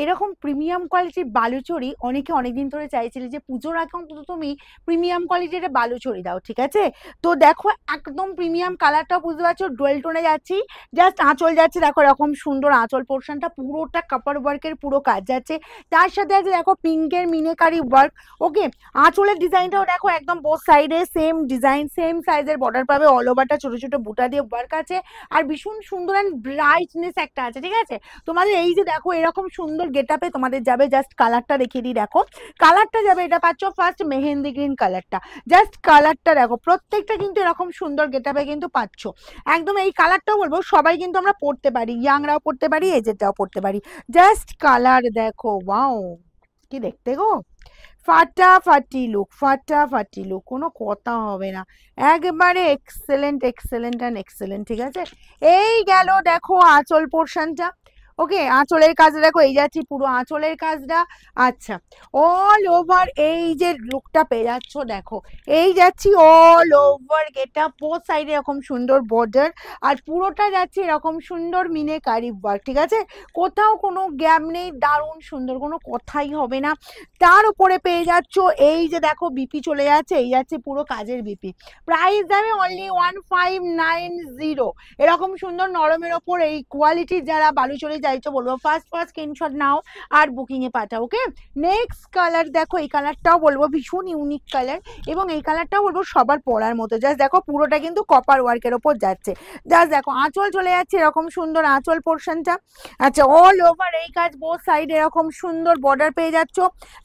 এরকম প্রিমিয়াম কোয়ালিটির বালুচরি অনেকে অনেকদিন ধরে চাইছিলে যে পুজোর আগে অন্তত তুমি প্রিমিয়াম কোয়ালিটির বালুচরি দাও, ঠিক আছে? তো দেখো একদম প্রিমিয়াম কালারটা বুঝতে পারছো, ডুয়েল টোনে যাচ্ছি। জাস্ট আঁচল যাচ্ছে, দেখো এরকম সুন্দর আঁচল পোর্শনটা পুরোটা কাপড় ওয়ার্কের পুরো কাজ যাচ্ছে। তার সাথে আছে দেখো পিঙ্কের মিনেকারি ওয়ার্ক। ওকে, আঁচলের ডিজাইনটাও দেখো একদম বোথ সাইডে সেম ডিজাইন, সেম সাইজের বর্ডার পাবে, অল ওভারটা ছোট ছোট বুটা দিয়ে ওয়ার্ক আছে। আর ভীষণ সুন্দর অ্যান্ড ব্রাইটনেস একটা আছে, ঠিক আছে? তোমাদের এই যে দেখো এরকম সুন্দর গেট আপে তোমাদের যাবে। জাস্ট কালারটা দেখিয়ে দিই, দেখো কালারটা যাবে, এটা পাচ্ছ ফার্স্ট মেহেন্দি গ্রিন কালারটা। জাস্ট কালারটা দেখো, প্রত্যেকটা কিন্তু এরকম সুন্দর গেট আপে কিন্তু পাচ্ছ। একদম এই কালারটাও বলবো সবাই কিন্তু আমরা পড়তে পারি, ইয়াংরাও পড়তে পারি, এজেডরাও পড়তে পারি। জাস্ট কালার দেখো, ওয়াও কি দেখতে গো, ফাটাফাটি লুক, ফাটাফাটি লুক, কোনো কথা হবে না, একবারে এক্সেলেন্ট এক্সেলেন্ট অ্যান্ড এক্সেলেন্ট, ঠিক আছে? এই গেল দেখো আঁচল পোর্শনটা। ওকে, আঁচলের কাজ দেখো, এই যাচ্ছি পুরো আঁচলের কাজটা। আচ্ছা, অল ওভার এই যে লুকটা পেয়ে যাচ্ছ, দেখো এই যাচ্ছি অল ওভার গেটা, বোথ সাইডে এরকম সুন্দর বর্ডার, আর পুরোটা যাচ্ছে এরকম সুন্দর মিনেকারি ওয়ার্ক, ঠিক আছে? কোথাও কোনো গ্যাপ নেই, দারুণ সুন্দর, কোনো কথাই হবে না। তার উপরে পেয়ে যাচ্ছ এই যে দেখো বিপি চলে যাচ্ছে, এই যাচ্ছে পুরো কাজের বিপি। প্রাইস যাবে অনলি 1590। এরকম সুন্দর নরমের ওপর এই কোয়ালিটির যারা বালুচরি চাইছো বলবো ফার্স্ট স্ক্রিনশট নাও আর বুকিং এ পাঠাও। ওকে, নেক্সট কালার দেখো, এই কালারটাও বলবো ভীষণ ইউনিক কালার, এবং এই কালারটাও বলবো সবার পরার মতো। জাস্ট দেখো পুরোটা কিন্তু কপার ওয়ার্কের ওপর যাচ্ছে। জাস্ট দেখো আঁচল চলে যাচ্ছে এরকম সুন্দর আঁচল পোর্শনটা। আচ্ছা, অল ওভার এই কাজ, বোথ সাইড এরকম সুন্দর বর্ডার পেয়ে যাচ্ছ,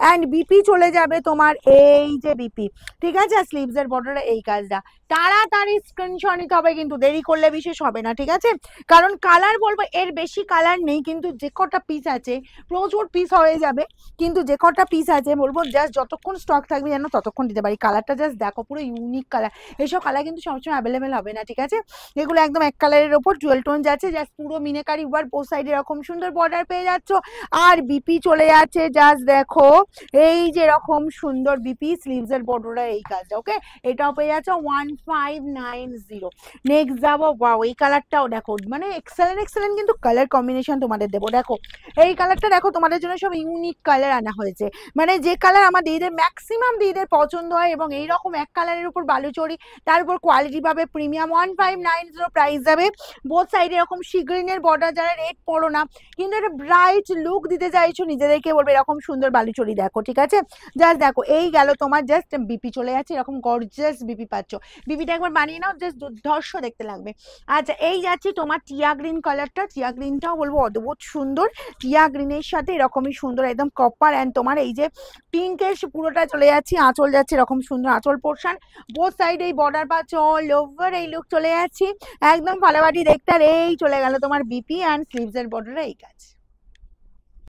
অ্যান্ড বিপি চলে যাবে তোমার এই যে বিপি, ঠিক আছে? স্লিভস এর বর্ডারে এই কাজটা। তাড়াতাড়ি স্ক্রিনশট নিতে হবে, কিন্তু দেরি করলে বিশেষ হবে না, ঠিক আছে? কারণ কালার বলবো এর বেশি কালার নেই, কিন্তু যে কটা পিস আছে প্রচুর পিস হয়ে যাবে, কিন্তু যে কটা পিস আছে বলবো জাস্ট যতক্ষণ স্টক থাকবে যেন ততক্ষণ দিতে পারি। কালারটা জাস্ট দেখো, পুরো ইউনিক কালার। এইসব কালার কিন্তু সবসময় অ্যাভেলেবেল হবে না, ঠিক আছে? এগুলো একদম এক কালারের ওপর জুয়েল টোন যাচ্ছে, জাস্ট পুরো মিনেকারি ওয়ার্ক, বোথ সাইডে এরকম সুন্দর বর্ডার পেয়ে যাচ্ছ, আর বিপি চলে যাচ্ছে। জাস্ট দেখো এই যে এরকম সুন্দর বিপি, স্লিভস এর বর্ডারে এই কাজটা। ওকে, এটাও পেয়ে যাচ্ছ 1590। নেক্সট যাবো, ওয়াও এই কালারটাও দেখো, মানে এক্সেলেন্ট এক্সেলেন্ট কিন্তু কালার কম্বিনেশন তোমাদের দেবো। দেখো এই কালারটা দেখো, তোমাদের জন্য সব ইউনিক কালার আনা হয়েছে, মানে যে কালার আমার দিদিদের ম্যাক্সিমাম দিদিদের পছন্দ হয়, এবং এইরকম এক কালারের উপর বালুচরি, তার উপর কোয়ালিটি পাবে প্রিমিয়াম। 1590 প্রাইস যাবে। বোথ সাইডে এরকম সিগ্রিনের বর্ডার, যারা রেড পড়ো না কিন্তু একটা ব্রাইট লুক দিতে চাইছো নিজেদেরকে, বলবে এরকম সুন্দর বালুচরি দেখো, ঠিক আছে? জাস্ট দেখো এই গেল তোমার, জাস্ট বিপি চলে যাচ্ছে, এরকম গর্জিয়াস বিপি পাচ্ছ। বিপিটা একবার বানিয়ে নাও, জাস্ট দুর্ধর্ষ দেখতে লাগবে। আচ্ছা, এই যাচ্ছি তোমার টিয়া গ্রিন কালারটা। টিয়া গ্রিনটাও বলবো অদ্ভুত সুন্দর, টিয়া গ্রিনের সাথে এরকমই সুন্দর একদম কপার, অ্যান্ড তোমার এই যে পিঙ্কের পুরোটা চলে যাচ্ছি, আঁচল যাচ্ছে এরকম সুন্দর আঁচল পোর্শন, বোথ সাইড এই বর্ডার পাচ্ছ, অল ওভার এই লুক চলে যাচ্ছি একদম ফালাবাটি দেখতে। আর এই চলে গেল তোমার বিপি অ্যান্ড স্লিভস এর বর্ডারে এই কাজ।